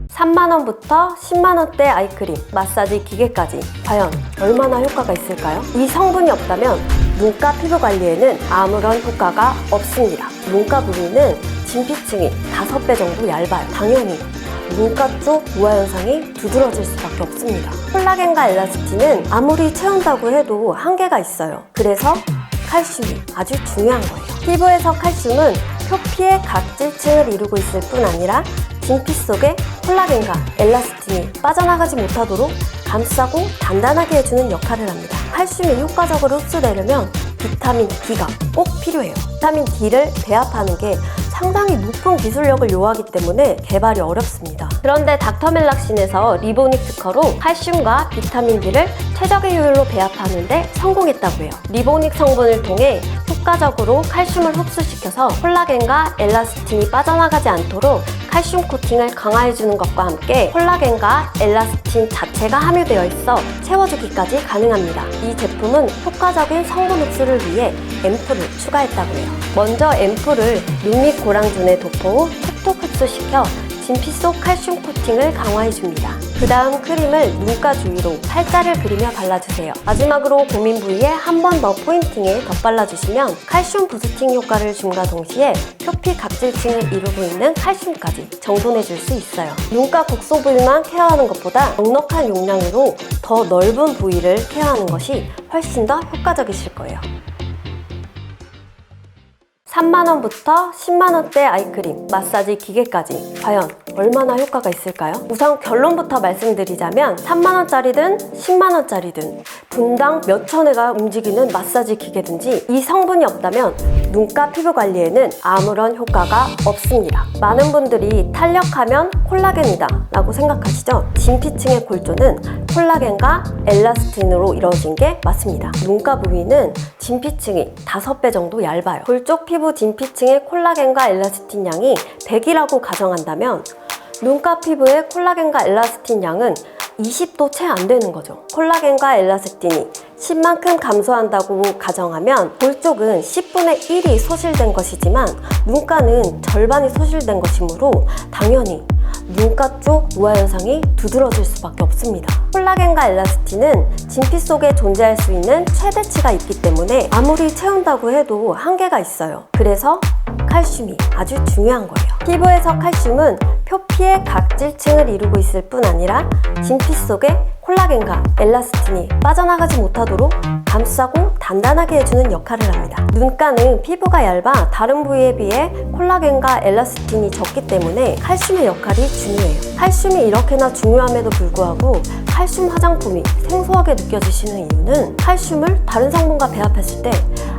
3만원부터 10만원대 아이크림, 마사지 기계까지 과연 얼마나 효과가 있을까요? 이 성분이 없다면 눈가 피부 관리에는 아무런 효과가 없습니다. 눈가 부위는 진피층이 5배 정도 얇아요. 당연히 눈가 쪽 노화 현상이 두드러질 수밖에 없습니다. 콜라겐과 엘라스틴은 아무리 채운다고 해도 한계가 있어요. 그래서 칼슘이 아주 중요한 거예요. 피부에서 칼슘은 표피의 각질층을 이루고 있을 뿐 아니라 진피 속에 콜라겐과 엘라스틴이 빠져나가지 못하도록 감싸고 단단하게 해주는 역할을 합니다. 칼슘이 효과적으로 흡수되려면 비타민 D가 꼭 필요해요. 비타민 D를 배합하는 게 상당히 높은 기술력을 요하기 때문에 개발이 어렵습니다. 그런데 닥터멜락신에서 리보닉 특허로 칼슘과 비타민 D를 최적의 효율로 배합하는 데 성공했다고 해요. 리보닉 성분을 통해 효과적으로 칼슘을 흡수시켜서 콜라겐과 엘라스틴이 빠져나가지 않도록 칼슘 코팅을 강화해주는 것과 함께 콜라겐과 엘라스틴 자체가 함유되어 있어 채워주기까지 가능합니다. 이 제품은 효과적인 성분 흡수를 위해 앰플을 추가했다고 해요. 먼저 앰플을 눈 밑 고랑준에 도포 후 톡톡 흡수시켜 진피 속 칼슘 코팅을 강화해줍니다. 그 다음 크림을 눈가 주위로 팔자를 그리며 발라주세요. 마지막으로 고민 부위에 한 번 더 포인팅에 덧발라주시면 칼슘 부스팅 효과를 줌과 동시에 표피 각질층을 이루고 있는 칼슘까지 정돈해줄 수 있어요. 눈가 국소 부위만 케어하는 것보다 넉넉한 용량으로 더 넓은 부위를 케어하는 것이 훨씬 더 효과적이실 거예요. 3만원부터 10만원대 아이크림, 마사지 기계까지 과연 얼마나 효과가 있을까요? 우선 결론부터 말씀드리자면 3만원짜리든 10만원짜리든 분당 몇천 회가 움직이는 마사지 기계든지 이 성분이 없다면 눈가 피부 관리에는 아무런 효과가 없습니다. 많은 분들이 탄력하면 콜라겐이다 라고 생각하시죠? 진피층의 골조는 콜라겐과 엘라스틴으로 이루어진 게 맞습니다. 눈가 부위는 진피층이 5배 정도 얇아요. 골쪽 피부 진피층의 콜라겐과 엘라스틴 양이 100이라고 가정한다면 눈가 피부의 콜라겐과 엘라스틴 양은 20도 채 안 되는 거죠. 콜라겐과 엘라스틴이 10만큼 감소한다고 가정하면 볼 쪽은 10분의 1이 소실된 것이지만 눈가는 절반이 소실된 것이므로 당연히 눈가 쪽 노화 현상이 두드러질 수밖에 없습니다. 콜라겐과 엘라스틴은 진피 속에 존재할 수 있는 최대치가 있기 때문에 아무리 채운다고 해도 한계가 있어요. 그래서 칼슘이 아주 중요한 거예요. 피부에서 칼슘은 표피의 각질층을 이루고 있을 뿐 아니라 진피 속에 콜라겐과 엘라스틴이 빠져나가지 못하도록 감싸고 단단하게 해주는 역할을 합니다. 눈가는 피부가 얇아 다른 부위에 비해 콜라겐과 엘라스틴이 적기 때문에 칼슘의 역할이 중요해요. 칼슘이 이렇게나 중요함에도 불구하고 칼슘 화장품이 생소하게 느껴지시는 이유는 칼슘을 다른 성분과 배합했을 때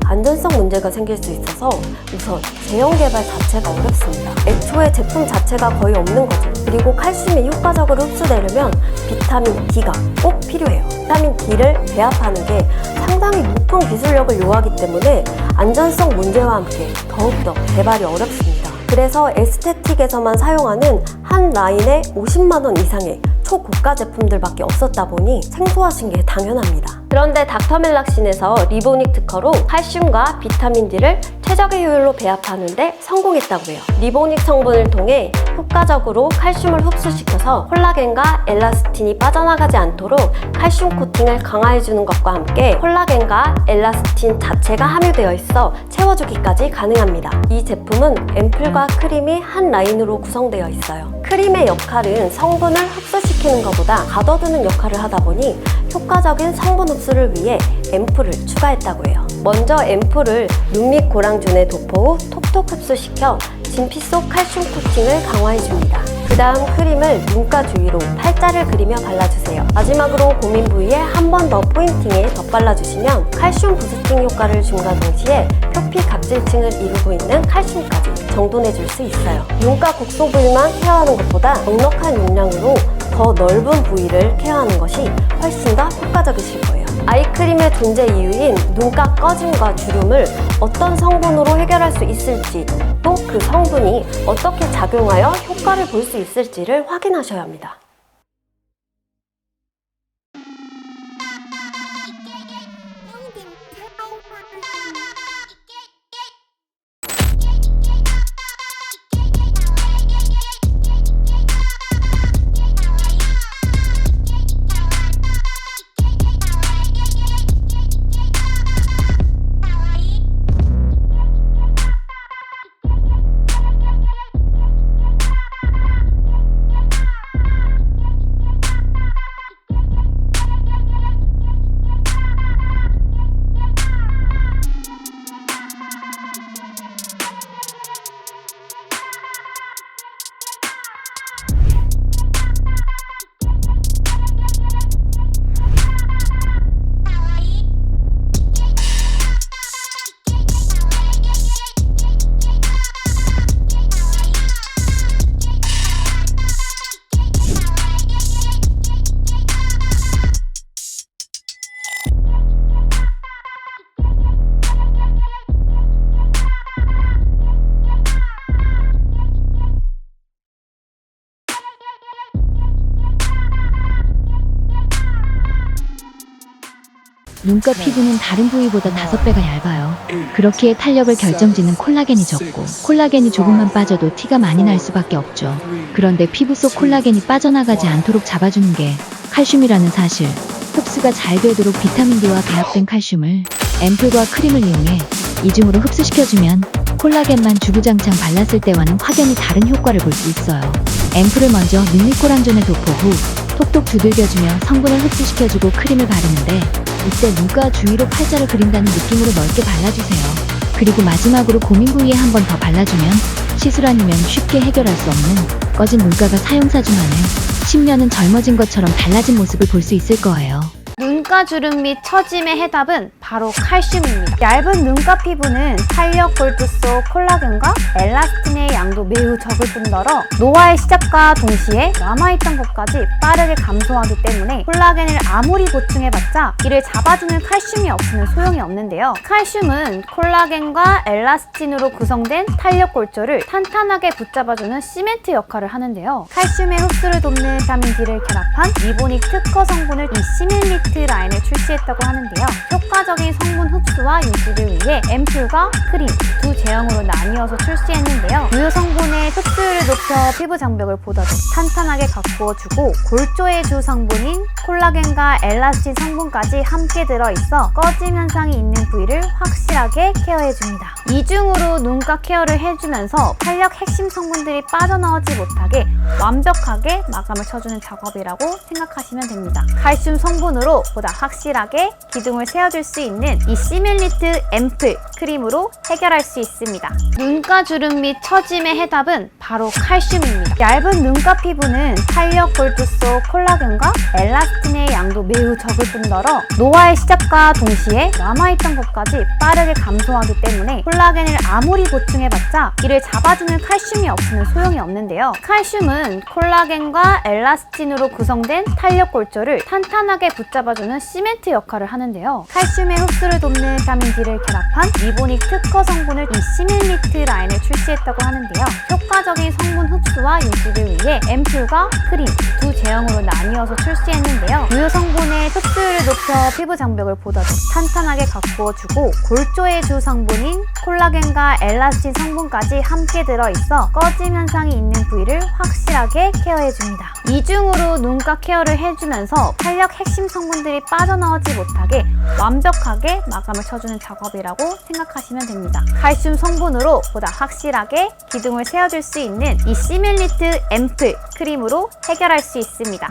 안전성 문제가 생길 수 있어서 우선 제형 개발 자체가 어렵습니다. 애초에 제품 자체가 거의 없는 거죠. 그리고 칼슘이 효과적으로 흡수되려면 비타민 D가 꼭 필요해요. 비타민 D를 배합하는 게 상당히 높은 기술력을 요하기 때문에 안전성 문제와 함께 더욱더 개발이 어렵습니다. 그래서 에스테틱에서만 사용하는 한 라인에 50만원 이상의 초고가 제품들밖에 없었다 보니 생소하신 게 당연합니다. 그런데 닥터멜락신에서 리보닉 특허로 칼슘과 비타민 D를 최적의 효율로 배합하는데 성공했다고 해요. 리보닉 성분을 통해 효과적으로 칼슘을 흡수시켜서 콜라겐과 엘라스틴이 빠져나가지 않도록 칼슘 코팅을 강화해주는 것과 함께 콜라겐과 엘라스틴 자체가 함유되어 있어 채워주기까지 가능합니다. 이 제품은 앰플과 크림이 한 라인으로 구성되어 있어요. 크림의 역할은 성분을 흡수시키는 것보다 가둬두는 역할을 하다 보니 효과적인 성분 흡수를 위해 앰플을 추가했다고 해요. 먼저 앰플을 눈 밑 고랑준에 도포 후 톡톡 흡수시켜 진피 속 칼슘 코팅을 강화해줍니다. 그 다음 크림을 눈가 주위로 팔자를 그리며 발라주세요. 마지막으로 고민 부위에 한 번 더 포인팅해 덧발라주시면 칼슘 부스팅 효과를 줌과 동시에 표피 각질층을 이루고 있는 칼슘까지 정돈해줄 수 있어요. 눈가 국소 부위만 케어하는 것보다 넉넉한 용량으로 더 넓은 부위를 케어하는 것이 훨씬 더 효과적이실 거예요. 아이크림의 존재 이유인 눈가 꺼짐과 주름을 어떤 성분으로 해결할 수 있을지, 또 그 성분이 어떻게 작용하여 효과를 볼 수 있을지를 확인하셔야 합니다. 눈가 피부는 다른 부위보다 5배가 얇아요. 그렇기에 탄력을 결정짓는 콜라겐이 적고, 콜라겐이 조금만 빠져도 티가 많이 날 수밖에 없죠. 그런데 피부 속 콜라겐이 빠져나가지 않도록 잡아주는 게 칼슘이라는 사실. 흡수가 잘 되도록 비타민 D와 배합된 칼슘을 앰플과 크림을 이용해 이중으로 흡수시켜주면 콜라겐만 주구장창 발랐을 때와는 확연히 다른 효과를 볼 수 있어요. 앰플을 먼저 눈밑코랑존에 도포 후 톡톡 두들겨주며 성분을 흡수시켜주고 크림을 바르는데, 이때 눈가 주위로 팔자를 그린다는 느낌으로 넓게 발라주세요. 그리고 마지막으로 고민 부위에 한 번 더 발라주면 시술 아니면 쉽게 해결할 수 없는 꺼진 눈가가 사용사 중 안에 10년은 젊어진 것처럼 달라진 모습을 볼 수 있을 거예요. 눈가 주름 및 처짐의 해답은 바로 칼슘입니다. 얇은 눈가 피부는 탄력 골프 속 콜라겐과 엘라스틴의 양도 매우 적을 뿐더러 노화의 시작과 동시에 남아있던 것까지 빠르게 감소하기 때문에 콜라겐을 아무리 보충해봤자 이를 잡아주는 칼슘이 없으면 소용이 없는데요. 칼슘은 콜라겐과 엘라스틴으로 구성된 탄력 골조를 탄탄하게 붙잡아주는 시멘트 역할을 하는데요. 칼슘의 흡수를 돕는 비타민 D를 결합한 리보닉 특허 성분을 이 시밀리트 라인을 출시했다고 하는데요. 효과적인 성분 흡수와 유지를 위해 앰플과 크림 두 제형으로 나뉘어서 출시했는데요. 유효 성분의 흡수율을 높여 피부 장벽을 보다 더 탄탄하게 가꾸어주고, 골조의 주 성분인 콜라겐과 엘라스틴 성분까지 함께 들어있어 꺼짐 현상이 있는 부위를 확실하게 케어해줍니다. 이중으로 눈가 케어를 해주면서 탄력 핵심 성분들이 빠져나오지 못하게 완벽하게 마감을 쳐주는 작업이라고 생각하시면 됩니다. 칼슘 성분으로 보다 확실하게 기둥을 세워줄 수 있는 이 시밀리트 앰플 크림으로 해결할 수 있습니다. 눈가 주름 및 처짐의 해답은 바로 칼슘입니다. 얇은 눈가 피부는 탄력 골프 속 콜라겐과 엘라스틴의 양도 매우 적을 뿐더러 노화의 시작과 동시에 남아있던 것까지 빠르게 감소하기 때문에 콜라겐을 아무리 보충해봤자 이를 잡아주는 칼슘이 없으면 소용이 없는데요. 칼슘은 콜라겐과 엘라스틴으로 구성된 탄력 골조를 탄탄하게 붙잡아주는 시멘트 역할을 하는데요. 칼슘의 흡수를 돕는 비타민 D를 결합한 리보닉 특허 성분을 이 시밀리트 라인을 출시했다고 하는데요. 효과적인 성분 흡수와 유지를 위해 앰플과 크림 두 제형으로 나뉘어서 출시했는데요. 유효 성분의 흡수율을 높여 피부 장벽을 보다 더 탄탄하게 가꾸어주고, 골조의 주 성분인 콜라겐과 엘라스틴 성분까지 함께 들어있어 꺼짐 현상이 있는 부위를 확실하게 케어해줍니다. 이중으로 눈가 케어를 해주면서 탄력 핵심 성분들이 빠져나오지 못하게 완벽하게 마감을 쳐주는 작업이라고 생각하시면 됩니다. 칼슘 성분으로 보다 확실하게 기둥을 세워줄 수 있는 이 시밀리트 앰플 크림으로 해결할 수 있습니다.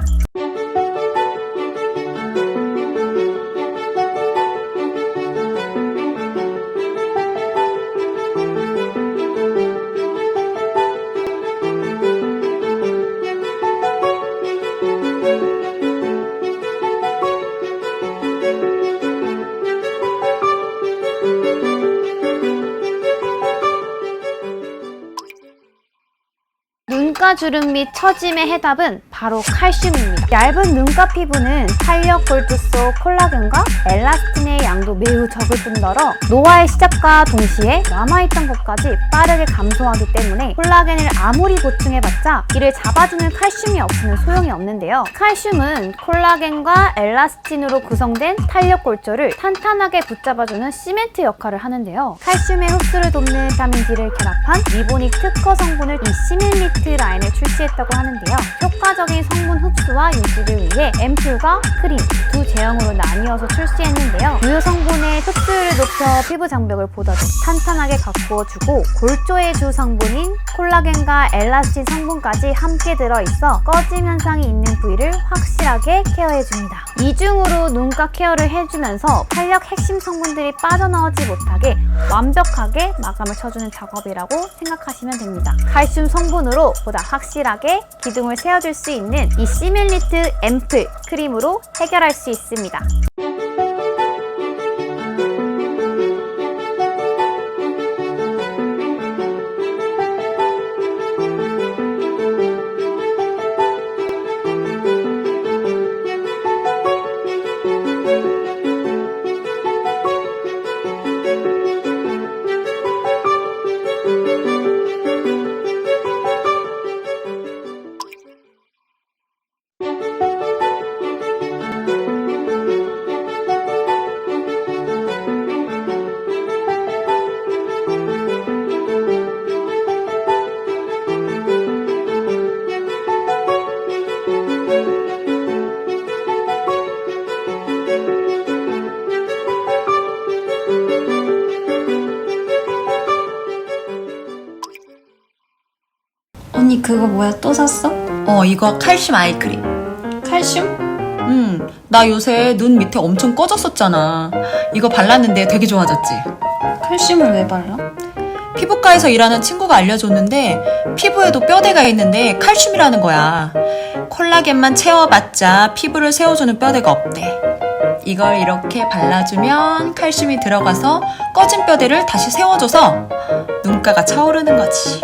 눈가 주름 및 처짐의 해답은 바로 칼슘입니다. 얇은 눈가 피부는 탄력 골프속 콜라겐과 엘라스틴의 양도 매우 적을 뿐더러 노화의 시작과 동시에 남아있던 것까지 빠르게 감소하기 때문에 콜라겐을 아무리 보충해봤자 이를 잡아주는 칼슘이 없으면 소용이 없는데요. 칼슘은 콜라겐과 엘라스틴으로 구성된 탄력 골조를 탄탄하게 붙잡아주는 시멘트 역할을 하는데요. 칼슘의 흡수를 돕는 비타민 D를 결합한 리보닉 특허 성분을 이 시밀리트 라인을 출시했다고 하는데요. 효과적인 성분 흡수와 유지를 위해 앰플과 크림 두 제형으로 나뉘어서 출시했는데요. 유효 성분의 흡수율을 높여 피부 장벽을 보다 더 탄탄하게 가꾸어주고 골조의 주 성분인 콜라겐과 엘라스틴 성분까지 함께 들어있어 꺼짐 현상이 있는 부위를 확실하게 케어해줍니다. 이중으로 눈가 케어를 해주면서 탄력 핵심 성분들이 빠져나오지 못하게 완벽하게 마감을 쳐주는 작업이라고 생각하시면 됩니다. 칼슘 성분으로 보다 확실하게 기둥을 세워줄 수 있는 이 시밀리트 앰플 크림으로 해결할 수 있습니다. 언니 그거 뭐야? 또 샀어? 이거 칼슘 아이크림. 칼슘? 나 요새 눈 밑에 엄청 꺼졌었잖아. 이거 발랐는데 되게 좋아졌지? 칼슘을 왜 발라? 피부과에서 일하는 친구가 알려줬는데 피부에도 뼈대가 있는데 칼슘이라는 거야. 콜라겐만 채워봤자 피부를 세워주는 뼈대가 없대. 이걸 이렇게 발라주면 칼슘이 들어가서 꺼진 뼈대를 다시 세워줘서 눈가가 차오르는 거지.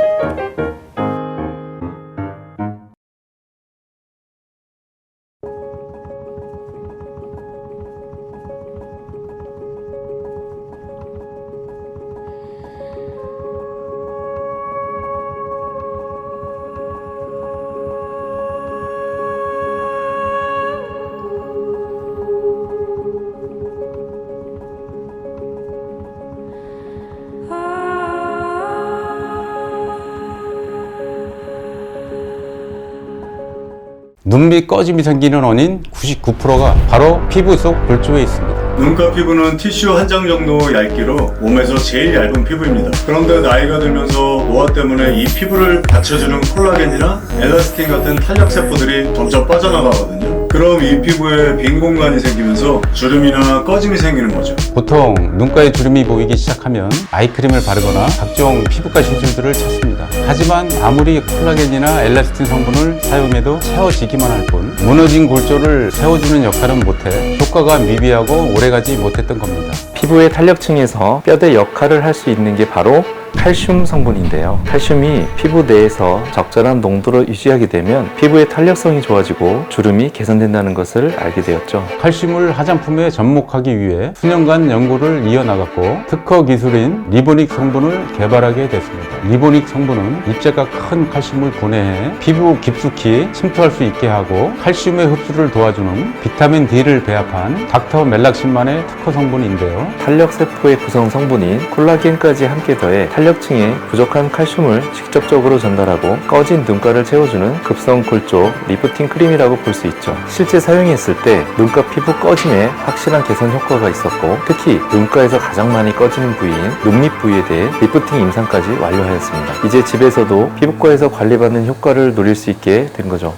눈 밑 꺼짐이 생기는 원인 99%가 바로 피부 속 골조에 있습니다. 눈가 피부는 티슈 한 장 정도 얇기로 몸에서 제일 얇은 피부입니다. 그런데 나이가 들면서 노화 때문에 이 피부를 받쳐주는 콜라겐이나 엘라스틴 같은 탄력 세포들이 점점 빠져나가거든요. 그럼 이 피부에 빈 공간이 생기면서 주름이나 꺼짐이 생기는 거죠. 보통 눈가에 주름이 보이기 시작하면 아이크림을 바르거나 각종 피부과 시술들을 찾습니다. 하지만 아무리 콜라겐이나 엘라스틴 성분을 사용해도 채워지기만 할 뿐 무너진 골조를 세워주는 역할은 못해 효과가 미비하고 오래가지 못했던 겁니다. 피부의 탄력층에서 뼈대 역할을 할 수 있는 게 바로 칼슘 성분인데요. 칼슘이 피부 내에서 적절한 농도를 유지하게 되면 피부의 탄력성이 좋아지고 주름이 개선된다는 것을 알게 되었죠. 칼슘을 화장품에 접목하기 위해 수년간 연구를 이어나갔고 특허 기술인 리보닉 성분을 개발하게 됐습니다. 리보닉 성분은 입자가 큰 칼슘을 분해해 피부 깊숙이 침투할 수 있게 하고 칼슘의 흡수를 도와주는 비타민 D를 배합한 닥터 멜락신만의 특허 성분인데요. 탄력세포의 구성 성분인 콜라겐까지 함께 더해 탄력층에 부족한 칼슘을 직접적으로 전달하고 꺼진 눈가를 채워주는 급성 골조 리프팅 크림이라고 볼 수 있죠. 실제 사용했을 때 눈가 피부 꺼짐에 확실한 개선 효과가 있었고 특히 눈가에서 가장 많이 꺼지는 부위인 눈밑 부위에 대해 리프팅 임상까지 완료하였습니다. 이제 집에서도 피부과에서 관리받는 효과를 누릴 수 있게 된 거죠.